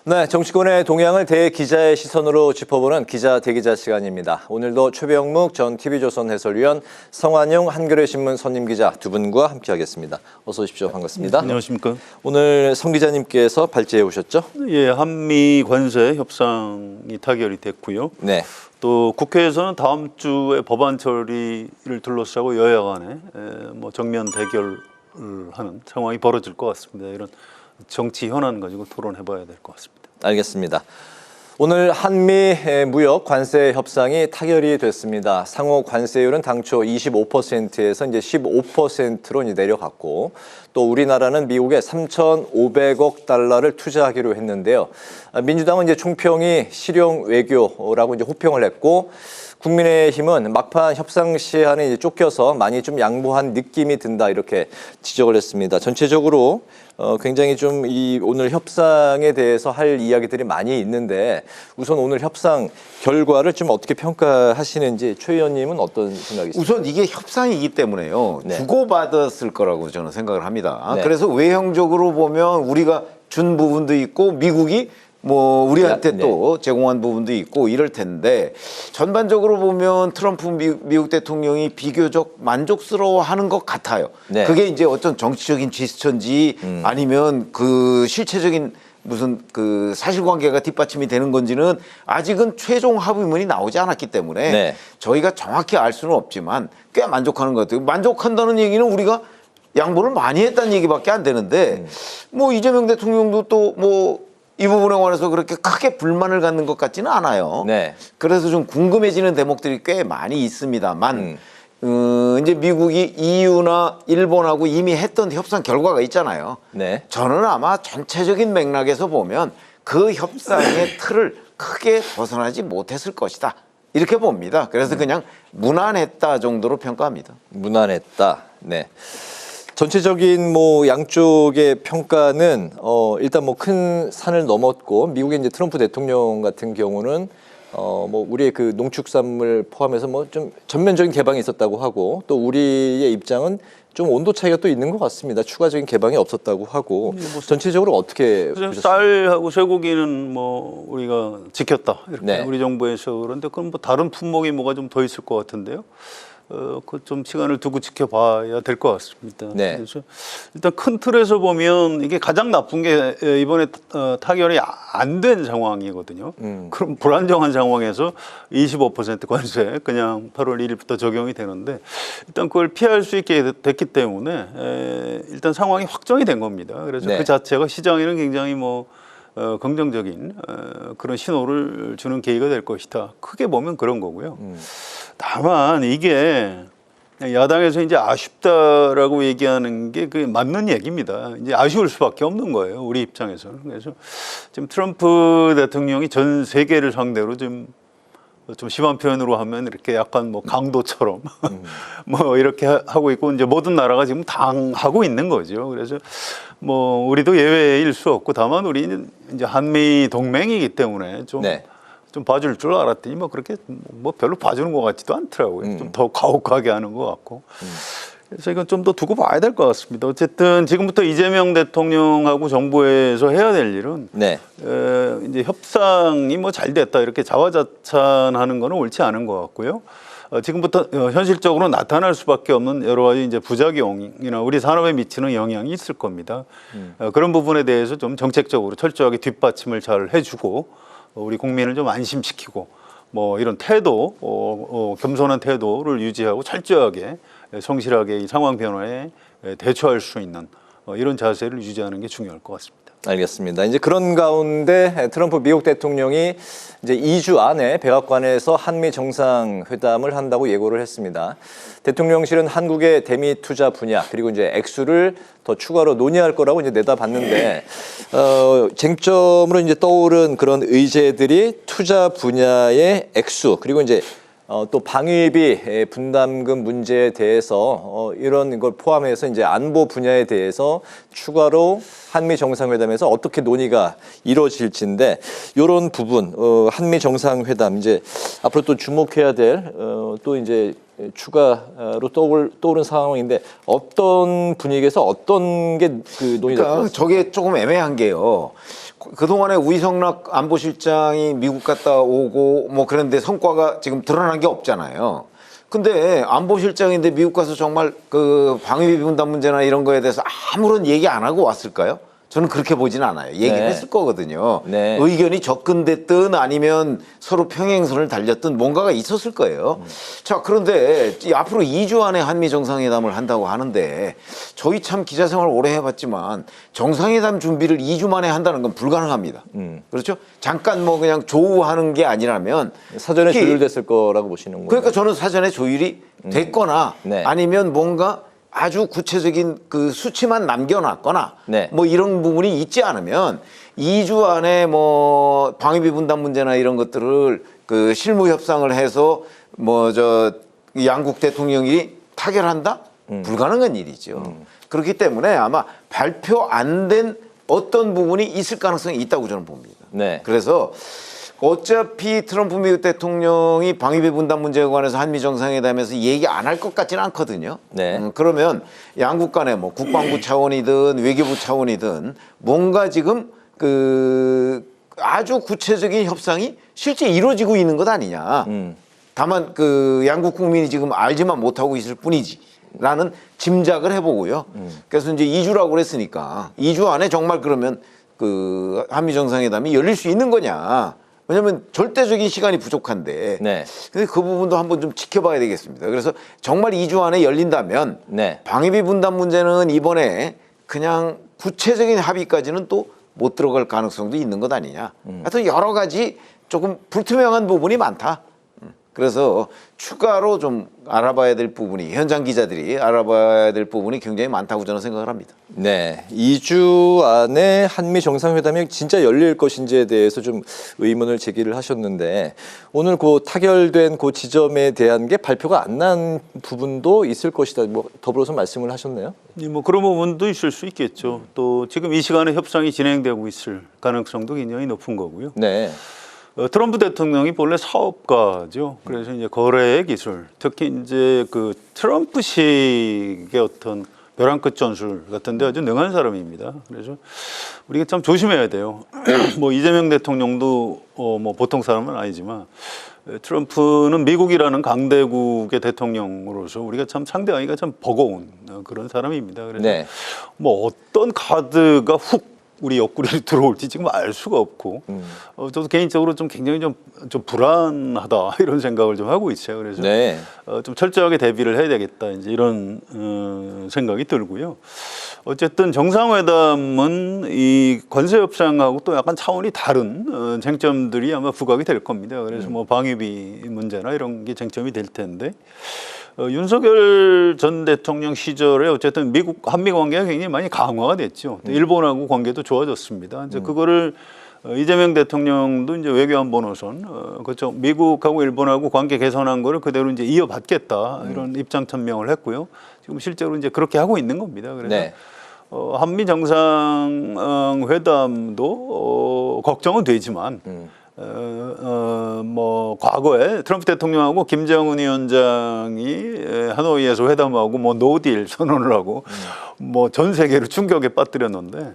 네, 정치권의 동향을 대기자의 시선으로 짚어보는 기자 대기자 시간입니다. 오늘도 최병묵 전 TV조선 해설위원, 성환용 한겨레 신문 선임 기자 두 분과 함께하겠습니다. 어서 오십시오. 반갑습니다. 안녕하십니까. 오늘 성 기자님께서 발제해 오셨죠? 예, 한미 관세 협상이 타결이 됐고요. 네. 또 국회에서는 다음 주에 법안 처리를 둘러싸고 여야 간에 정면 대결을 하는 상황이 벌어질 것 같습니다. 이런 정치 현안 가지고 토론해봐야 될 것 같습니다. 알겠습니다. 오늘 한미 무역 관세 협상이 타결이 됐습니다. 상호 관세율은 당초 25%에서 이제 15%로 이제 내려갔고, 또 우리나라는 미국에 3,500억 달러를 투자하기로 했는데요. 민주당은 이제 총평이 실용 외교라고 이제 호평을 했고, 국민의힘은 막판 협상 시한에 이제 쫓겨서 많이 좀 양보한 느낌이 든다, 이렇게 지적을 했습니다. 전체적으로 굉장히 좀 이 오늘 협상에 대해서 할 이야기들이 많이 있는데, 우선 오늘 협상 결과를 좀 어떻게 평가하시는지 최 의원님은 어떤 생각이세요? 우선 이게 협상이기 때문에요. 네. 주고받았을 거라고 저는 생각을 합니다. 네. 그래서 외형적으로 보면 우리가 준 부분도 있고 미국이 뭐 우리한테 네. 또 제공한 부분도 있고 이럴 텐데, 전반적으로 보면 트럼프 미국 대통령이 비교적 만족스러워하는 것 같아요. 네. 그게 이제 어떤 정치적인 지스처인지 아니면 그 실체적인 무슨 그 사실관계가 뒷받침이 되는 건지는 아직은 최종 합의문이 나오지 않았기 때문에 네. 저희가 정확히 알 수는 없지만 꽤 만족하는 것 같아요. 만족한다는 얘기는 우리가 양보를 많이 했다는 얘기밖에 안 되는데, 뭐 이재명 대통령도 또 뭐 이 부분에 관해서 그렇게 크게 불만을 갖는 것 같지는 않아요. 네. 그래서 좀 궁금해지는 대목들이 꽤 많이 있습니다만, 이제 미국이 EU나 일본하고 이미 했던 협상 결과가 있잖아요. 네. 저는 아마 전체적인 맥락에서 보면 그 협상의 틀을 크게 벗어나지 못했을 것이다, 이렇게 봅니다. 그래서 그냥 무난했다 정도로 평가합니다. 무난했다. 네. 전체적인 뭐 양쪽의 평가는 일단 뭐 큰 산을 넘었고, 미국의 이제 트럼프 대통령 같은 경우는 뭐 우리의 그 농축산물 포함해서 뭐 좀 전면적인 개방이 있었다고 하고, 또 우리의 입장은 좀 온도 차이가 또 있는 것 같습니다. 추가적인 개방이 없었다고 하고, 전체적으로 어떻게 보셨습니까? 쌀하고 쇠고기는 뭐 우리가 지켰다, 이렇게 네. 우리 정부에서. 그런데 그건 뭐 다른 품목이 뭐가 좀 더 있을 것 같은데요. 그 좀 시간을 두고 지켜봐야 될 것 같습니다. 네. 그래서 일단 큰 틀에서 보면 이게 가장 나쁜 게 이번에 타결이 안 된 상황이거든요. 그럼 불안정한 상황에서 25% 관세 그냥 8월 1일부터 적용이 되는데, 일단 그걸 피할 수 있게 됐기 때문에 일단 상황이 확정이 된 겁니다. 그래서 네. 그 자체가 시장에는 굉장히 뭐 긍정적인 그런 신호를 주는 계기가 될 것이다. 크게 보면 그런 거고요. 다만 이게 야당에서 이제 아쉽다라고 얘기하는 게 그 맞는 얘기입니다. 이제 아쉬울 수밖에 없는 거예요, 우리 입장에서는. 그래서 지금 트럼프 대통령이 전 세계를 상대로 좀 심한 표현으로 하면 이렇게 약간 뭐 강도처럼 뭐 이렇게 하고 있고, 이제 모든 나라가 지금 당하고 있는 거죠. 그래서 뭐 우리도 예외일 수 없고, 다만 우리는 이제 한미 동맹이기 때문에 좀 네. 봐줄 줄 알았더니 뭐 그렇게 뭐 별로 봐주는 것 같지도 않더라고요. 좀 더 가혹하게 하는 것 같고. 그래서 이건 좀 더 두고 봐야 될 것 같습니다. 어쨌든 지금부터 이재명 대통령하고 정부에서 해야 될 일은 네. 이제 협상이 뭐 잘 됐다 이렇게 자화자찬하는 거는 옳지 않은 것 같고요. 지금부터 현실적으로 나타날 수밖에 없는 여러 가지 이제 부작용이나 우리 산업에 미치는 영향이 있을 겁니다. 그런 부분에 대해서 좀 정책적으로 철저하게 뒷받침을 잘 해주고, 우리 국민을 좀 안심시키고, 뭐 이런 태도, 겸손한 태도를 유지하고 철저하게 성실하게 이 상황 변화에 대처할 수 있는 이런 자세를 유지하는 게 중요할 것 같습니다. 알겠습니다. 이제 그런 가운데 트럼프 미국 대통령이 이제 2주 안에 백악관에서 한미 정상회담을 한다고 예고를 했습니다. 대통령실은 한국의 대미 투자 분야 그리고 이제 액수를 더 추가로 논의할 거라고 이제 내다봤는데, 쟁점으로 이제 떠오른 그런 의제들이 투자 분야의 액수, 그리고 이제 또 방위비 분담금 문제에 대해서 이런 걸 포함해서 이제 안보 분야에 대해서 추가로 한미 정상회담에서 어떻게 논의가 이루어질지인데, 이런 부분 한미 정상회담 이제 앞으로 또 주목해야 될 또 이제 추가로 떠오른 상황인데, 어떤 분위기에서 어떤 게 그 논의가 그러니까 저게 조금 애매한 게요. 그동안에 우이성락 안보실장이 미국 갔다 오고 뭐 그런데 성과가 지금 드러난 게 없잖아요. 근데 안보실장인데 미국 가서 정말 그 방위비 분담 문제나 이런 거에 대해서 아무런 얘기 안 하고 왔을까요? 저는 그렇게 보진 않아요. 얘기를 네. 했을 거거든요. 네. 의견이 접근됐든 아니면 서로 평행선을 달렸든 뭔가가 있었을 거예요. 자, 그런데 이 앞으로 2주 안에 한미 정상회담을 한다고 하는데 저희 참 기자 생활 오래 해봤지만 정상회담 준비를 2주 만에 한다는 건 불가능합니다. 그렇죠? 잠깐 뭐 그냥 조우하는 게 아니라면 사전에 특히 조율됐을 거라고 보시는 거예요. 그러니까 저는 사전에 조율이 됐거나 네. 아니면 뭔가 아주 구체적인 그 수치만 남겨놨거나 네. 뭐 이런 부분이 있지 않으면 2주 안에 뭐 방위비 분담 문제나 이런 것들을 그 실무 협상을 해서 뭐 저 양국 대통령이 타결한다? 불가능한 일이죠. 그렇기 때문에 아마 발표 안 된 어떤 부분이 있을 가능성이 있다고 저는 봅니다. 네. 그래서 어차피 트럼프 미국 대통령이 방위비 분담 문제에 관해서 한미 정상회담에서 얘기 안 할 것 같지는 않거든요. 네. 그러면 양국 간에 뭐 국방부 차원이든 외교부 차원이든 뭔가 지금 그 아주 구체적인 협상이 실제 이루어지고 있는 것 아니냐. 다만 그 양국 국민이 지금 알지만 못하고 있을 뿐이지. 라는 짐작을 해보고요. 그래서 이제 2주라고 그랬으니까 2주 안에 정말 그러면 그 한미 정상회담이 열릴 수 있는 거냐. 왜냐하면 절대적인 시간이 부족한데. 네. 근데 그 부분도 한번 좀 지켜봐야 되겠습니다. 그래서 정말 2주 안에 열린다면 네. 방위비 분담 문제는 이번에 그냥 구체적인 합의까지는 또 못 들어갈 가능성도 있는 것 아니냐. 하여튼 여러 가지 조금 불투명한 부분이 많다. 그래서 추가로 좀 알아봐야 될 부분이 현장 기자들이 알아봐야 될 부분이 굉장히 많다고 저는 생각을 합니다. 네, 2주 안에 한미 정상회담이 진짜 열릴 것인지에 대해서 좀 의문을 제기를 하셨는데 오늘 그 타결된 그 지점에 대한 게 발표가 안 난 부분도 있을 것이다. 뭐 더불어서 말씀을 하셨네요. 뭐 그런 부분도 있을 수 있겠죠. 또 지금 이 시간에 협상이 진행되고 있을 가능성도 굉장히 높은 거고요. 네. 트럼프 대통령이 본래 사업가죠. 그래서 이제 거래의 기술, 특히 이제 그 트럼프식의 어떤 벼랑 끝 전술 같은데 아주 능한 사람입니다. 그래서 우리가 참 조심해야 돼요. 뭐 이재명 대통령도 뭐 보통 사람은 아니지만 트럼프는 미국이라는 강대국의 대통령으로서 우리가 참 상대하기가 참 버거운 그런 사람입니다. 그래서 네. 뭐 어떤 카드가 훅 우리 옆구리를 들어올지 지금 알 수가 없고 저도 개인적으로 좀 굉장히 좀 불안하다 이런 생각을 좀 하고 있어요. 그래서 네. 좀 철저하게 대비를 해야 되겠다 이제 이런 생각이 들고요. 어쨌든 정상회담은 이 관세 협상하고 또 약간 차원이 다른 쟁점들이 아마 부각이 될 겁니다. 그래서 뭐 방위비 문제나 이런 게 쟁점이 될 텐데. 윤석열 전 대통령 시절에 어쨌든 미국 한미 관계가 굉장히 많이 강화가 됐죠. 일본하고 관계도 좋아졌습니다. 이제 그거를 이재명 대통령도 이제 외교안보노선 그렇죠. 미국하고 일본하고 관계 개선한 거를 그대로 이제 이어받겠다 이런 입장 천명을 했고요. 지금 실제로 이제 그렇게 하고 있는 겁니다. 그래서 네. 한미 정상회담도 걱정은 되지만. 뭐 과거에 트럼프 대통령하고 김정은 위원장이 하노이에서 회담하고 뭐 노딜 선언을 하고 뭐 전 세계를 충격에 빠뜨렸는데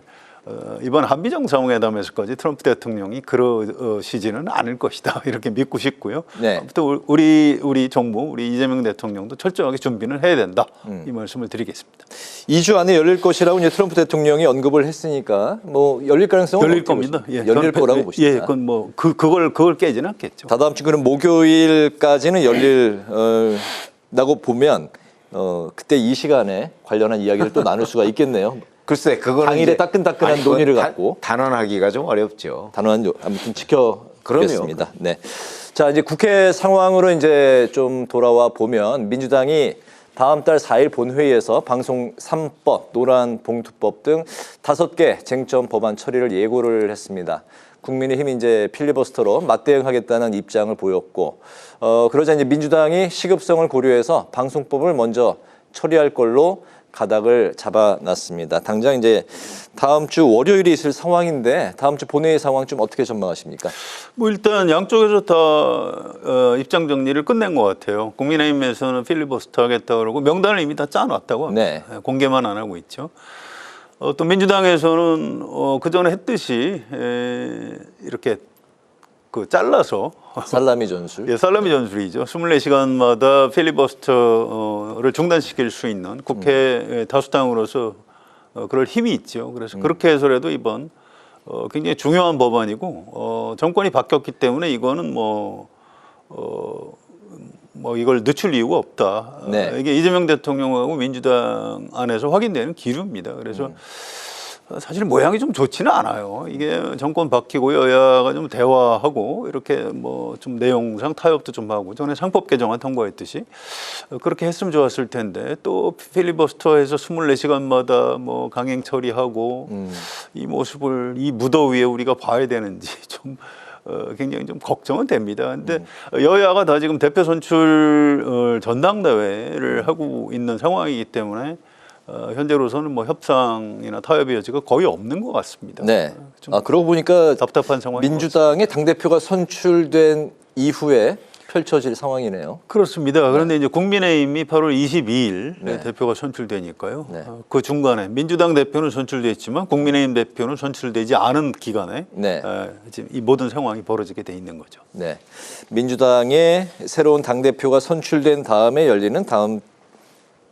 이번 한미 정상회담에서까지 트럼프 대통령이 그러시지는 않을 것이다 이렇게 믿고 싶고요. 네. 아무튼 우리 정부 우리 이재명 대통령도 철저하게 준비는 해야 된다 이 말씀을 드리겠습니다. 2주 안에 열릴 것이라고 이제 트럼프 대통령이 언급을 했으니까 뭐 열릴 가능성은 열릴 어떻게 겁니다. 보십니까? 열릴 거라고 보십니까? 예, 그건 뭐 그걸 깨지는 않겠죠. 다다음 주 그럼 목요일까지는 열릴다고 보면 그때 이 시간에 관련한 이야기를 또 나눌 수가 있겠네요. 글쎄, 그거는 당일에 이제- 따끈따끈한 아니, 그건 논의를 갖고. 단언하기가 좀 어렵죠. 단호한 아무튼 지켜보겠습니다. 그럼요. 네. 자, 이제 국회 상황으로 이제 좀 돌아와 보면 민주당이 다음 달 4일 본회의에서 방송 3법, 노란 봉투법 등 5개 쟁점 법안 처리를 예고를 했습니다. 국민의힘 이제 필리버스터로 맞대응하겠다는 입장을 보였고, 그러자 이제 민주당이 시급성을 고려해서 방송법을 먼저 처리할 걸로 가닥을 잡아놨습니다. 당장 이제 다음 주 월요일이 있을 상황인데 다음 주 본회의 상황 좀 어떻게 전망하십니까? 뭐 일단 양쪽에서 다 입장 정리를 끝낸 것 같아요. 국민의힘에서는 필리버스터 하겠다 그러고 명단을 이미 다 짜놨다고 합니다. 네. 공개만 안 하고 있죠. 또 민주당에서는 그 전에 했듯이 이렇게 잘라서 살라미 전술. 예, 살라미 전술이죠. 24시간마다 필리버스터를 중단시킬 수 있는 국회 다수당으로서 그럴 힘이 있죠. 그래서 그렇게 해서라도 이번 굉장히 중요한 법안이고 정권이 바뀌었기 때문에 이거는 뭐 이걸 늦출 이유가 없다. 네. 이게 이재명 대통령하고 민주당 안에서 확인되는 기류입니다. 그래서 사실 모양이 좀 좋지는 않아요. 이게 정권 바뀌고 여야가 좀 대화하고 이렇게 뭐 좀 내용상 타협도 좀 하고 전에 상법 개정안 통과했듯이 그렇게 했으면 좋았을 텐데 또 필리버스터에서 24시간마다 뭐 강행 처리하고 이 모습을 이 무더위에 우리가 봐야 되는지 좀 굉장히 좀 걱정은 됩니다. 근데 여야가 다 지금 대표 선출 전당대회를 하고 있는 상황이기 때문에 현재로서는 뭐 협상이나 타협의 여지가 거의 없는 것 같습니다. 네. 좀 그러고 보니까 답답한 상황이 민주당의 당대표가 선출된 이후에 펼쳐질 상황이네요. 그렇습니다. 그런데 이제 국민의힘이 8월 22일 네. 대표가 선출되니까요. 네. 그 중간에 민주당 대표는 선출됐지만 국민의힘 대표는 선출되지 않은 기간에 네. 지금 이 모든 상황이 벌어지게 돼 있는 거죠. 네. 민주당의 새로운 당대표가 선출된 다음에 열리는 다음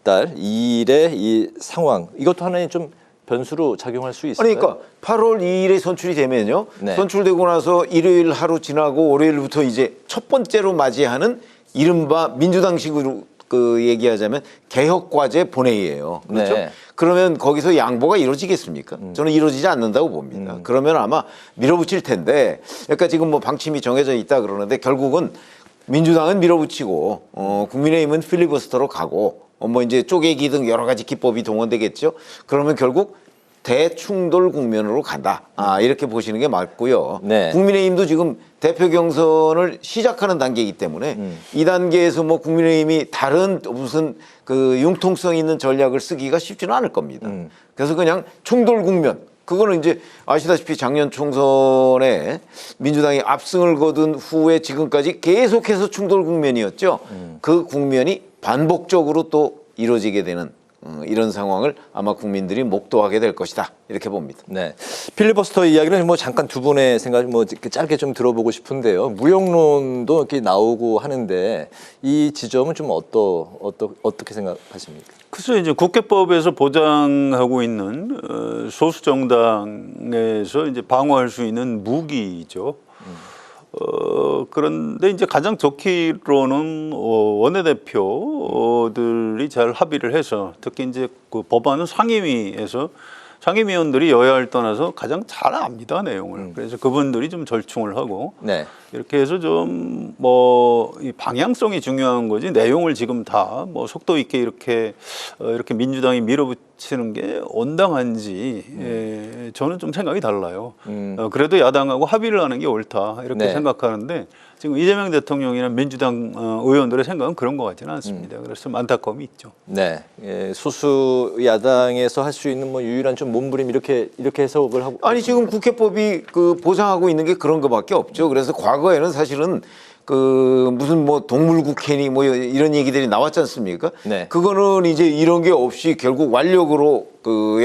달 2일의 이 상황, 이것도 하나의 좀 변수로 작용할 수 있을까요? 그러니까 8월 2일에 선출이 되면요. 네. 선출되고 나서 일요일 하루 지나고 월요일부터 이제 첫 번째로 맞이하는 이른바 민주당식으로 얘기하자면 개혁과제 본회의예요. 그렇죠? 네. 그러면 거기서 양보가 이루어지겠습니까? 저는 이루어지지 않는다고 봅니다. 그러면 아마 밀어붙일 텐데, 그러니까 지금 뭐 방침이 정해져 있다 그러는데 결국은 민주당은 밀어붙이고 국민의힘은 필리버스터로 가고 뭐 이제 쪼개기 등 여러 가지 기법이 동원되겠죠. 그러면 결국 대충돌 국면으로 간다. 이렇게 보시는 게 맞고요. 네. 국민의힘도 지금 대표 경선을 시작하는 단계이기 때문에 이 단계에서 뭐 국민의힘이 다른 무슨 융통성 있는 전략을 쓰기가 쉽지는 않을 겁니다. 그래서 그냥 충돌 국면. 그거는 이제 아시다시피 작년 총선에 민주당이 압승을 거둔 후에 지금까지 계속해서 충돌 국면이었죠. 그 국면이 반복적으로 또 이루어지게 되는 이런 상황을 아마 국민들이 목도하게 될 것이다. 이렇게 봅니다. 네. 필리버스터 이야기는 뭐 잠깐 두 분의 생각 뭐 이렇게 짧게 좀 들어보고 싶은데요. 무용론도 이렇게 나오고 하는데 이 지점은 좀 어떻게 생각하십니까? 글쎄 이제 국회법에서 보장하고 있는 소수 정당에서 이제 방어할 수 있는 무기죠. 그런데 이제 가장 좋기로는 원내대표들이 잘 합의를 해서 특히 이제 그 법안은 상임위에서 상임위원들이 여야를 떠나서 가장 잘 압니다 내용을. 그래서 그분들이 좀 절충을 하고 네. 이렇게 해서 좀 뭐 이 방향성이 중요한 거지 내용을 지금 다 뭐 속도 있게 이렇게 민주당이 밀어붙이는 게 온당한지 저는 좀 생각이 달라요. 그래도 야당하고 합의를 하는 게 옳다 이렇게 네. 생각하는데 지금 이재명 대통령이나 민주당 의원들의 생각은 그런 것 같지는 않습니다. 그래서 좀 안타까움이 있죠. 네. 예, 소수 야당에서 할 수 있는 뭐 유일한 좀 몸부림 이렇게 해석을 하고 아니 지금 국회법이 보장하고 있는 게 그런 거밖에 없죠. 그래서 과거에는 사실은 무슨 뭐 동물국회니 뭐 이런 얘기들이 나왔지 않습니까? 네. 그거는 이제 이런 게 없이 결국 완력으로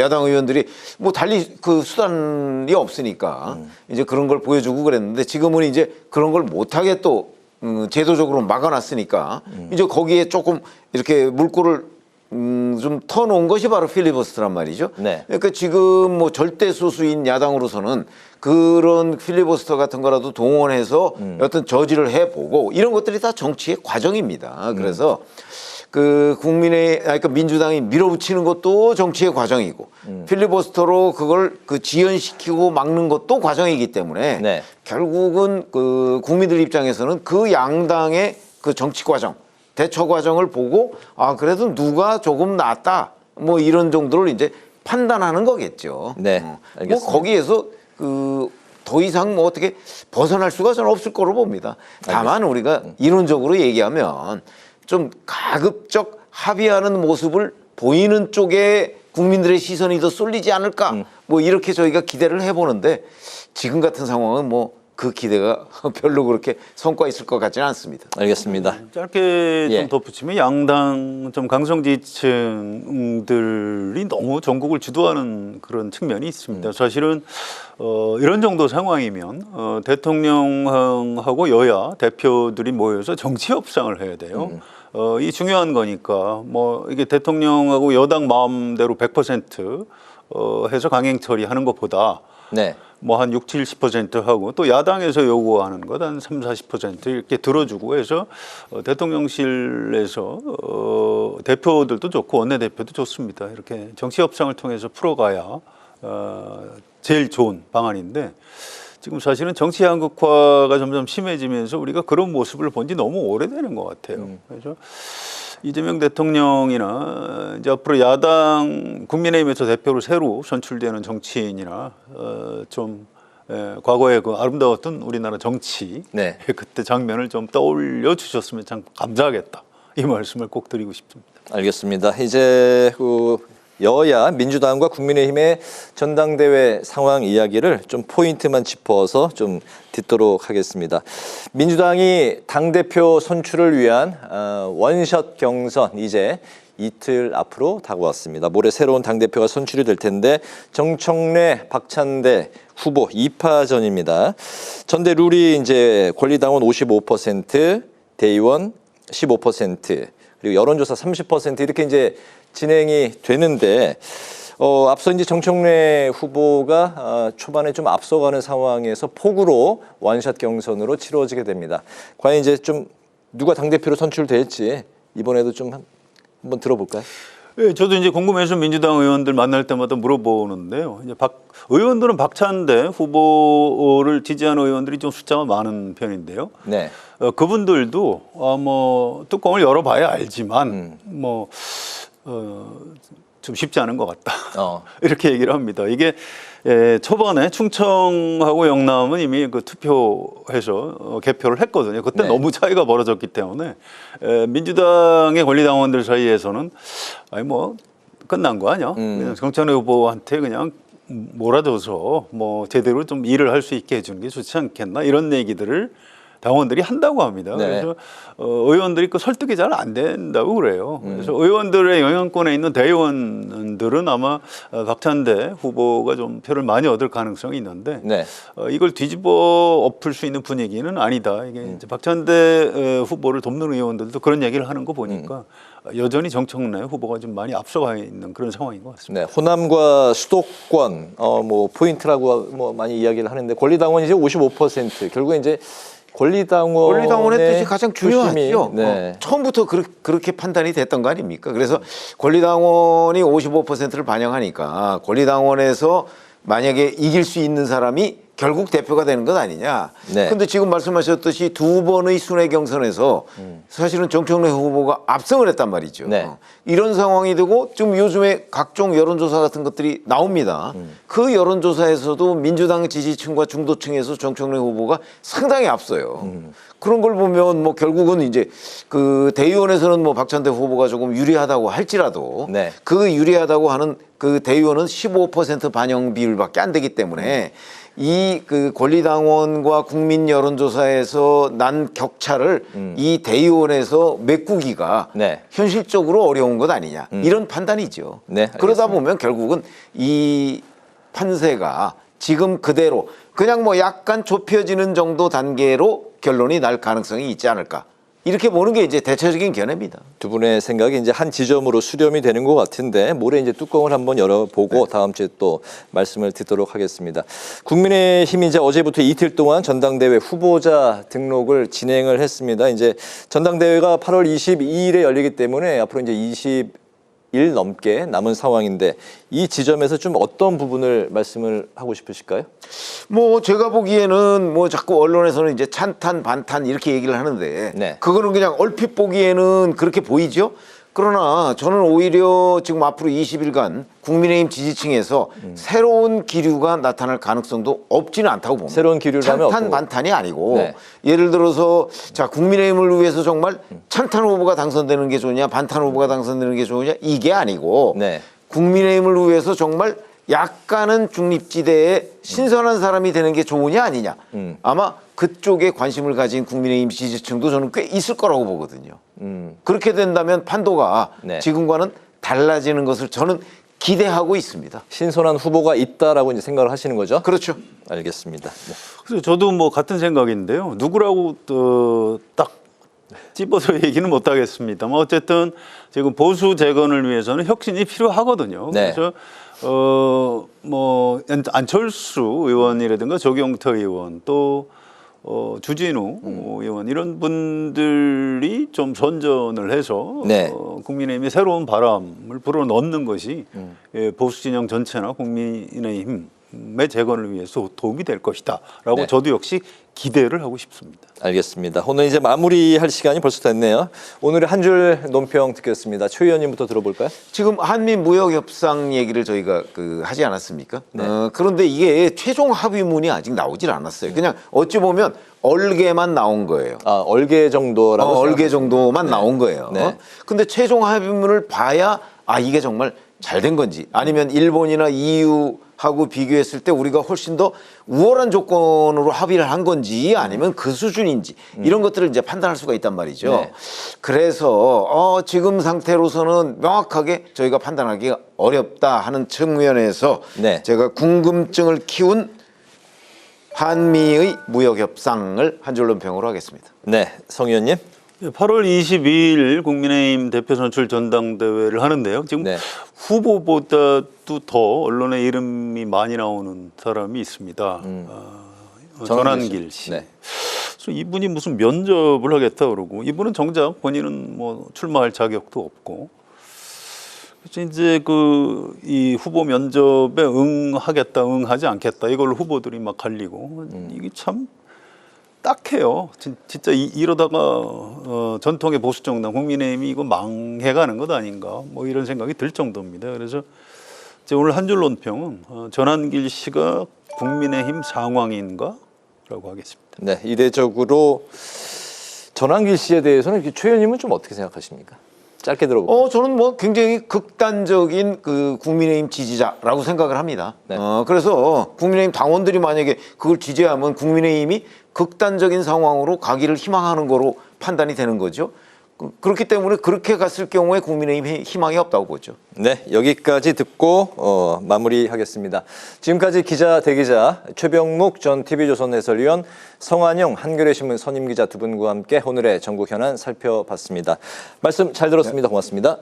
야당 의원들이 뭐 달리 수단이 없으니까 이제 그런 걸 보여주고 그랬는데 지금은 이제 그런 걸 못하게 또 제도적으로 막아놨으니까 이제 거기에 조금 이렇게 물꼬를 좀 터놓은 것이 바로 필리버스터란 말이죠. 네. 그러니까 지금 뭐 절대 소수인 야당으로서는 그런 필리버스터 같은 거라도 동원해서 어떤 저지를 해보고 이런 것들이 다 정치의 과정입니다. 그래서 그러니까 민주당이 밀어붙이는 것도 정치의 과정이고 필리버스터로 그걸 지연시키고 막는 것도 과정이기 때문에 네. 결국은 국민들 입장에서는 그 양당의 정치 과정 대처 과정을 보고 그래도 누가 조금 낫다 뭐 이런 정도를 이제 판단하는 거겠죠. 네, 알겠습니다. 뭐 거기에서 더 이상 뭐 어떻게 벗어날 수가 저는 없을 거로 봅니다. 다만 우리가 이론적으로 얘기하면 좀 가급적 합의하는 모습을 보이는 쪽에 국민들의 시선이 더 쏠리지 않을까 뭐 이렇게 저희가 기대를 해보는데 지금 같은 상황은 뭐 그 기대가 별로 그렇게 성과 있을 것 같지는 않습니다. 알겠습니다. 짧게 예. 좀 덧붙이면 양당 좀 강성지층들이 너무 전국을 주도하는 그런 측면이 있습니다. 사실은 이런 정도 상황이면 대통령하고 여야 대표들이 모여서 정치 협상을 해야 돼요. 이 중요한 거니까 뭐 이게 대통령하고 여당 마음대로 100% 해서 강행 처리하는 것보다 네. 뭐 한 6, 70% 하고 또 야당에서 요구하는 것 한 3, 40% 이렇게 들어주고 해서 대통령실에서 대표들도 좋고 원내대표도 좋습니다. 이렇게 정치 협상을 통해서 풀어가야 제일 좋은 방안인데 지금 사실은 정치 양극화가 점점 심해지면서 우리가 그런 모습을 본 지 너무 오래되는 것 같아요. 그래서 이재명 대통령이나 이제 앞으로 야당 국민의힘에서 대표로 새로 선출되는 정치인이나 좀 과거에 그 아름다웠던 우리나라 정치 네. 그때 장면을 좀 떠올려 주셨으면 참 감사하겠다 이 말씀을 꼭 드리고 싶습니다. 알겠습니다. 이제 그 여야 민주당과 국민의힘의 전당대회 상황 이야기를 좀 포인트만 짚어서 좀 듣도록 하겠습니다. 민주당이 당대표 선출을 위한 원샷 경선 이제 이틀 앞으로 다가왔습니다. 모레 새로운 당대표가 선출이 될 텐데 정청래, 박찬대 후보 2파전입니다. 전대 룰이 이제 권리당원 55%, 대의원 15%, 그리고 여론조사 30% 이렇게 이제 진행이 되는데 앞서 이제 정청래 후보가 초반에 좀 앞서가는 상황에서 폭우로 원샷 경선으로 치러지게 됩니다. 과연 이제 좀 누가 당대표로 선출될지 이번에도 좀 한번 들어볼까요? 네, 저도 이제 궁금해서 민주당 의원들 만날 때마다 물어보는데요. 이제 의원들은 박찬대 후보를 지지하는 의원들이 좀 숫자가 많은 편인데요. 네. 그분들도 뭐 뚜껑을 열어봐야 알지만 좀 쉽지 않은 것 같다. 이렇게 얘기를 합니다. 이게 초반에 충청하고 영남은 이미 그 투표해서 개표를 했거든요. 그때 네. 너무 차이가 벌어졌기 때문에 민주당의 권리당원들 사이에서는 아니 뭐 끝난 거 아니야? 그냥 정청래 후보한테 그냥 몰아줘서 뭐 제대로 좀 일을 할 수 있게 해주는 게 좋지 않겠나 이런 얘기들을 당원들이 한다고 합니다. 네. 그래서 의원들이 그 설득이 잘 안 된다고 그래요. 그래서 의원들의 영향권에 있는 대의원들은 아마 박찬대 후보가 좀 표를 많이 얻을 가능성이 있는데 네. 이걸 뒤집어 엎을 수 있는 분위기는 아니다. 이게 이제 박찬대 후보를 돕는 의원들도 그런 얘기를 하는 거 보니까 여전히 정청래 후보가 좀 많이 앞서가 있는 그런 상황인 것 같습니다. 네, 호남과 수도권 뭐 포인트라고 뭐 많이 이야기를 하는데 권리당원이 이제 55% 결국에 이제 권리당원의 뜻이 가장 중요하죠. 네. 처음부터 그렇게 판단이 됐던 거 아닙니까? 그래서 권리당원이 55%를 반영하니까 권리당원에서 만약에 이길 수 있는 사람이 결국 대표가 되는 것 아니냐. 네. 근데 지금 말씀하셨듯이 두 번의 순회 경선에서 사실은 정청래 후보가 압승을 했단 말이죠. 네. 이런 상황이 되고 지금 요즘에 각종 여론조사 같은 것들이 나옵니다. 그 여론조사에서도 민주당 지지층과 중도층에서 정청래 후보가 상당히 앞서요. 그런 걸 보면 뭐 결국은 이제 그 대의원에서는 뭐 박찬대 후보가 조금 유리하다고 할지라도 네. 그 유리하다고 하는 그 대의원은 15% 반영 비율밖에 안 되기 때문에 이 그 권리당원과 국민 여론조사에서 난 격차를 이 대의원에서 메꾸기가 네. 현실적으로 어려운 것 아니냐 이런 판단이죠. 네, 그러다 알겠습니다. 보면 결국은 이 판세가 지금 그대로 그냥 뭐 약간 좁혀지는 정도 단계로 결론이 날 가능성이 있지 않을까. 이렇게 보는 게 이제 대체적인 견해입니다. 두 분의 생각이 이제 한 지점으로 수렴이 되는 것 같은데 모레 이제 뚜껑을 한번 열어보고 다음 주에 또 말씀을 듣도록 하겠습니다. 국민의힘이 이제 어제부터 이틀 동안 전당대회 후보자 등록을 진행을 했습니다. 이제 전당대회가 8월 22일에 열리기 때문에 앞으로 이제 20일 넘게 남은 상황인데 이 지점에서 좀 어떤 부분을 말씀을 하고 싶으실까요? 뭐 제가 보기에는 뭐 자꾸 언론에서는 이제 찬탄 반탄 이렇게 얘기를 하는데 네. 그거는 그냥 얼핏 보기에는 그렇게 보이죠. 그러나 저는 오히려 지금 앞으로 20일간 국민의힘 지지층에서 새로운 기류가 나타날 가능성도 없지는 않다고 봅니다. 새로운 기류라면 찬탄 어떤 반탄이 아니고 네. 예를 들어서 자 국민의힘을 위해서 정말 찬탄 후보가 당선되는 게 좋으냐 반탄 후보가 당선되는 게 좋으냐 이게 아니고 네. 국민의힘을 위해서 정말 약간은 중립지대에 신선한 사람이 되는 게 좋으냐 아니냐. 아마 그쪽에 관심을 가진 국민의힘 지지층도 저는 꽤 있을 거라고 보거든요. 그렇게 된다면 판도가 네. 지금과는 달라지는 것을 저는 기대하고 있습니다. 신선한 후보가 있다라고 이제 생각을 하시는 거죠? 그렇죠. 알겠습니다. 네. 그래서 저도 뭐 같은 생각인데요. 누구라고 딱 찝어서 얘기는 못 하겠습니다만 어쨌든 지금 보수 재건을 위해서는 혁신이 필요하거든요. 네. 그래서 뭐 안철수 의원이라든가 조경태 의원 또 주진우 의원 이런 분들이 좀 선전을 해서 네. 국민의힘에 새로운 바람을 불어넣는 것이 보수 진영 전체나 국민의힘의 재건을 위해서 도움이 될 것이다라고 네. 저도 역시 기대를 하고 싶습니다. 알겠습니다. 오늘 이제 마무리할 시간이 벌써 됐네요. 오늘의 한 줄 논평 듣겠습니다. 최 의원님부터 들어볼까요? 지금 한미 무역 협상 얘기를 저희가 하지 않았습니까? 네. 그런데 이게 최종 합의문이 아직 나오질 않았어요. 그냥 어찌 보면 얼개만 나온 거예요. 아, 얼개 정도라고 얼개 생각하시면 정도만 나온 거예요. 네. 근데 최종 합의문을 봐야 이게 정말 잘 된 건지 아니면 일본이나 EU하고 비교했을 때 우리가 훨씬 더 우월한 조건으로 합의를 한 건지 아니면 그 수준인지 이런 것들을 이제 판단할 수가 있단 말이죠. 네. 그래서 지금 상태로서는 명확하게 저희가 판단하기가 어렵다 하는 측면에서 네. 제가 궁금증을 키운 한미의 무역 협상을 한 줄 논평으로 하겠습니다. 네, 성 의원님. 8월 22일 국민의힘 대표 선출 전당대회를 하는데요. 지금 네. 후보보다도 더 언론에 이름이 많이 나오는 사람이 있습니다. 전한길 씨. 네. 그래서 이분이 무슨 면접을 하겠다 그러고 이분은 정작 본인은 뭐 출마할 자격도 없고 그래서 이제 이 후보 면접에 응하겠다, 응하지 않겠다 이걸로 후보들이 막 갈리고 이게 참 딱해요. 진짜 이러다가 전통의 보수 정당 국민의힘이 이거 망해가는 것 아닌가 뭐 이런 생각이 들 정도입니다. 그래서 제 오늘 한 줄 논평은 전한길 씨가 국민의힘 상황인가라고 하겠습니다. 네, 이례적으로 전한길 씨에 대해서는 최 의원님은 좀 어떻게 생각하십니까? 짧게 들어볼까요? 저는 뭐 굉장히 극단적인 국민의힘 지지자라고 생각을 합니다. 네. 그래서 국민의힘 당원들이 만약에 그걸 지지하면 국민의힘이 극단적인 상황으로 가기를 희망하는 거로 판단이 되는 거죠. 그렇기 때문에 그렇게 갔을 경우에 국민의힘 희망이 없다고 보죠. 네, 여기까지 듣고 마무리하겠습니다. 지금까지 기자 대기자 최병묵 전 TV조선 해설위원, 성환영 한겨레신문 선임기자 두 분과 함께 오늘의 전국 현안 살펴봤습니다. 말씀 잘 들었습니다. 고맙습니다.